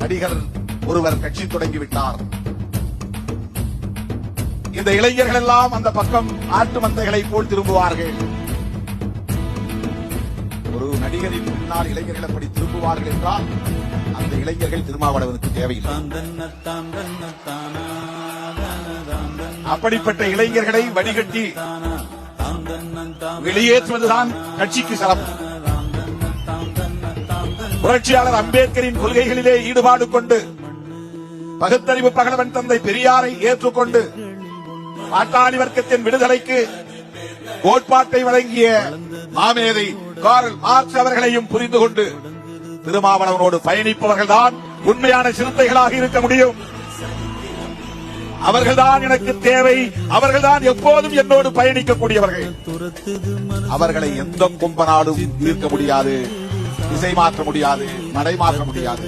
நடிகர் ஒருவர் கட்சி தொடங்கிவிட்டார். இந்த இளைஞர்கள் எல்லாம் அந்த பக்கம் ஆட்டு மந்தைகளை போல் திரும்புவார்கள். ஒரு நடிகரின் பின்னால் இளைஞர்கள் அப்படி திரும்புவார்கள் என்றால் அந்த இளைஞர்கள் திருமாவளவனுக்கு தேவையில்லை. அப்படிப்பட்ட இளைஞர்களை வடிகட்டி வெளியேற்றுவதுதான் கட்சிக்கு சிறப்பு. புரட்சியாளர் அம்பேத்கரின் கொள்கைகளிலே ஈடுபாடு கொண்டு பகுத்தறிவு பகலவன் தந்தை பெரியாரை ஏற்றுக்கொண்டு பாட்டாளி வர்க்கத்தின் விடுதலைக்கு கோட்பாட்டை வழங்கிய மாமேதை கார்ல் மார்க்ஸ் அவர்களையும் புரிந்து கொண்டு திருமாவளவனோடு பயணிப்பவர்கள்தான் உண்மையான சிறுத்தைகளாக இருக்க முடியும். அவர்கள்தான் எனக்கு தேவை. அவர்கள்தான் எப்போதும் என்னோடு பயணிக்கக்கூடியவர்கள். அவர்களை எந்த கொம்பனாலும் ஈர்க்க முடியாது, திசை மாற்ற முடியாது, நடை மாற்ற முடியாது.